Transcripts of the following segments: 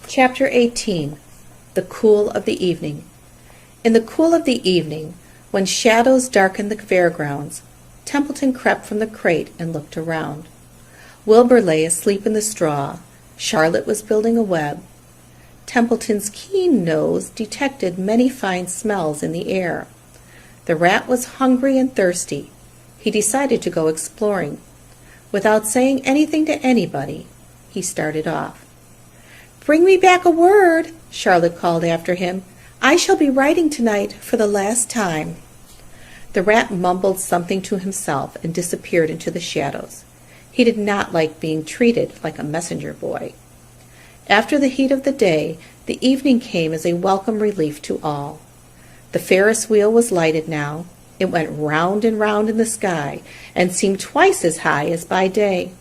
Chapter 18. The Cool of the Evening. In the cool of the evening, when shadows darkened the fairgrounds, Templeton crept from the crate and looked around. Wilbur lay asleep in the straw. Charlotte was building a web. Templeton's keen nose detected many fine smells in the air. The rat was hungry and thirsty. He decided to go exploring. Without saying anything to anybody, he started off. "Bring me back a word," Charlotte called after him. "I shall be writing tonight for the last time." The rat mumbled something to himself and disappeared into the shadows. He did not like being treated like a messenger boy. After the heat of the day, the evening came as a welcome relief to all. The Ferris wheel was lighted now. It went round and round in the sky and seemed twice as high as by day.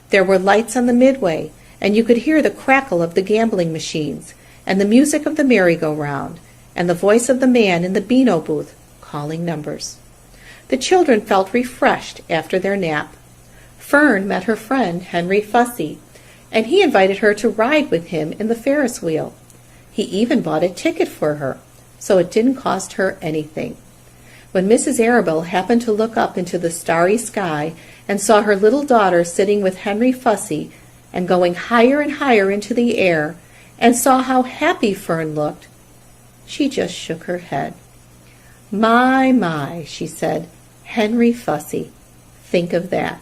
There were lights on the midway, and you could hear the crackle of the gambling machines, and the music of the merry-go-round, and the voice of the man in the Beano booth calling numbers. The children felt refreshed after their nap. Fern met her friend Henry Fussy, and he invited her to ride with him in the Ferris wheel. He even bought a ticket for her, so it didn't cost her anything. When Mrs. Arabelle happened to look up into the starry sky and saw her little daughter sitting with Henry Fussy and going higher and higher into the air, and saw how happy Fern looked, she just shook her head. My, she said, Henry Fussy. Think of that.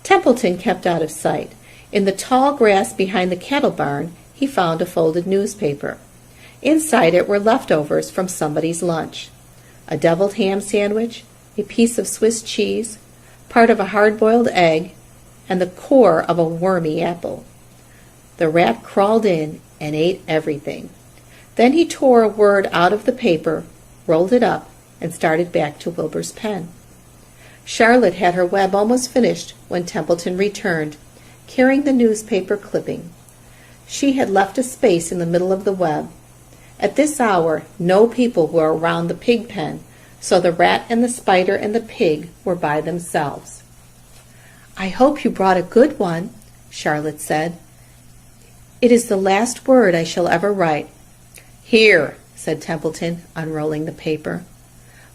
Templeton kept out of sight. In the tall grass behind the cattle barn, he found a folded newspaper. Inside it were leftovers from somebody's lunch. A deviled ham sandwich, a piece of Swiss cheese, part of a hard-boiled egg, and the core of a wormy apple. The rat crawled in and ate everything. Then he tore a word out of the paper, rolled it up, and started back to Wilbur's pen. Charlotte had her web almost finished when Templeton returned, carrying the newspaper clipping. She had left a space in the middle of the web. At this hour, no people were around the pig pen, so the rat and the spider and the pig were by themselves. "I hope you brought a good one," Charlotte said. "It is the last word I shall ever write." "Here," said Templeton, unrolling the paper.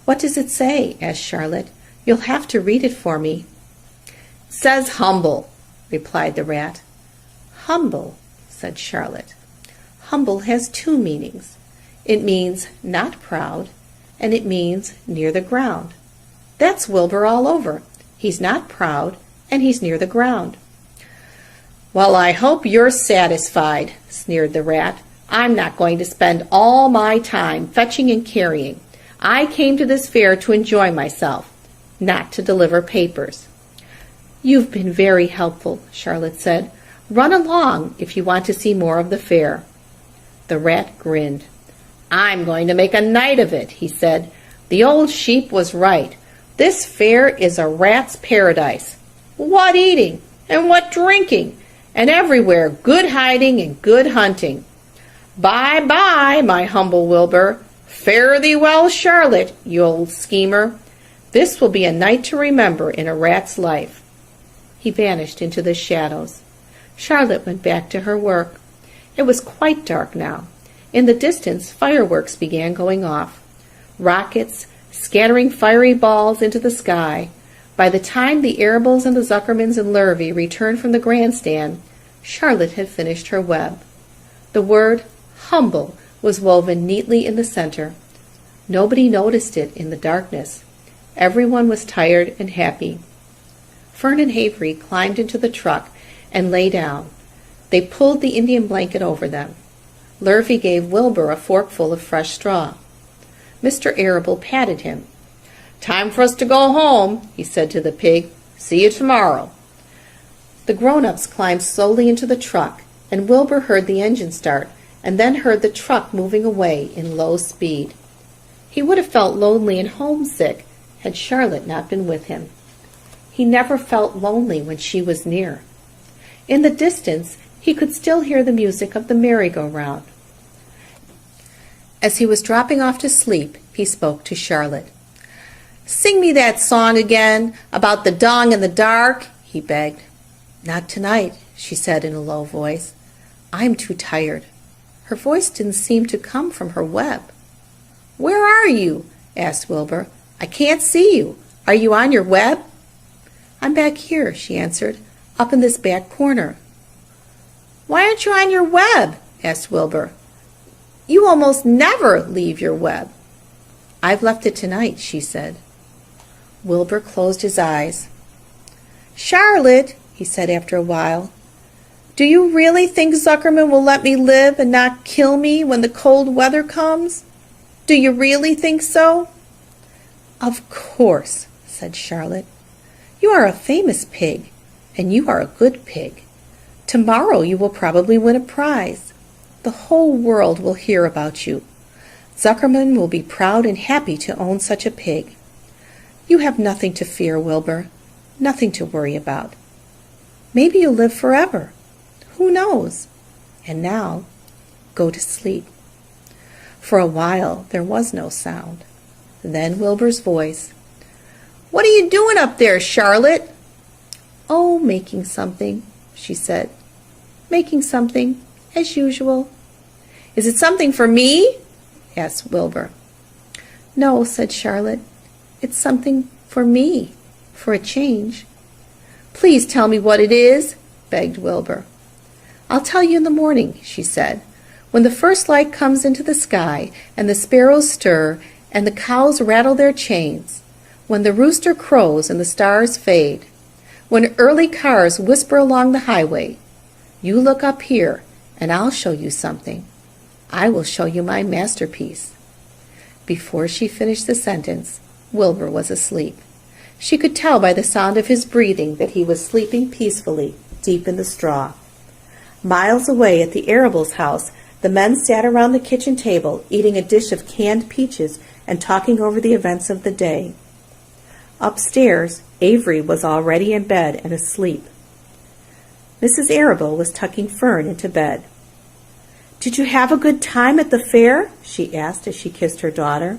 "What does it say?" asked Charlotte. "You'll have to read it for me." "Says humble," replied the rat. "Humble," said Charlotte. Humble has two meanings. It means not proud, and it means near the ground. That's Wilbur all over. He's not proud, and he's near the ground. "Well, I hope you're satisfied," sneered the rat. "I'm not going to spend all my time fetching and carrying. I came to this fair to enjoy myself, not to deliver papers." "You've been very helpful," Charlotte said. "Run along if you want to see more of the fair." The rat grinned. "I'm going to make a night of it," he said. "The old sheep was right. This fair is a rat's paradise. What eating, and what drinking, and everywhere good hiding and good hunting. Bye-bye, my humble Wilbur. Fare thee well, Charlotte, you old schemer. This will be a night to remember in a rat's life." He vanished into the shadows. Charlotte went back to her work. It was quite dark now. In the distance, fireworks began going off. Rockets, scattering fiery balls into the sky. By the time the Arabelles and the Zuckermans and Lurvy returned from the grandstand, Charlotte had finished her web. The word humble was woven neatly in the center. Nobody noticed it in the darkness. Everyone was tired and happy. Fern and Avery climbed into the truck and lay down. They pulled the Indian blanket over them. Lurvy gave Wilbur a forkful of fresh straw. Mr. Arable patted him. "Time for us to go home," he said to the pig. "See you tomorrow." The grown-ups climbed slowly into the truck, and Wilbur heard the engine start, and then heard the truck moving away in low speed. He would have felt lonely and homesick had Charlotte not been with him. He never felt lonely when she was near. In the distance, he could still hear the music of the merry-go-round. As he was dropping off to sleep, he spoke to Charlotte. "Sing me that song again, about the dong in the dark," he begged. "Not tonight," she said in a low voice. I'm too tired. Her voice didn't seem to come from her web. Where are you? Asked Wilbur. I can't see you. Are you on your web? I'm back here, she answered, up in this back corner. Why aren't you on your web? Asked Wilbur. You almost never leave your web. I've left it tonight, she said. Wilbur closed his eyes. Charlotte, he said after a while, do you really think Zuckerman will let me live and not kill me when the cold weather comes? Do you really think so? Of course, said Charlotte. You are a famous pig, and you are a good pig. Tomorrow you will probably win a prize. The whole world will hear about you. Zuckerman will be proud and happy to own such a pig. You have nothing to fear, Wilbur, nothing to worry about. Maybe you'll live forever. Who knows? And now, go to sleep. For a while there was no sound. Then Wilbur's voice. What are you doing up there, Charlotte? Oh, making something, she said. Making something, as usual. Is it something for me? Asked Wilbur. No, said Charlotte. It's something for me, for a change. Please tell me what it is, begged Wilbur. I'll tell you in the morning, she said, when the first light comes into the sky and the sparrows stir and the cows rattle their chains, when the rooster crows and the stars fade, when early cars whisper along the highway, you look up here and I'll show you something. I will show you my masterpiece. Before she finished the sentence, Wilbur was asleep. She could tell by the sound of his breathing that he was sleeping peacefully, deep in the straw. Miles away at the Arables' house, the men sat around the kitchen table, eating a dish of canned peaches and talking over the events of the day. Upstairs, Avery was already in bed and asleep. Mrs. Arable was tucking Fern into bed. Did you have a good time at the fair? She asked as she kissed her daughter.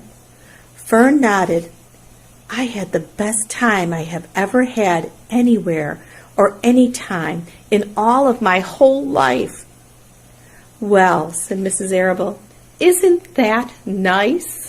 Fern nodded. I had the best time I have ever had anywhere or any time in all of my whole life. Well, said Mrs. Arable, isn't that nice?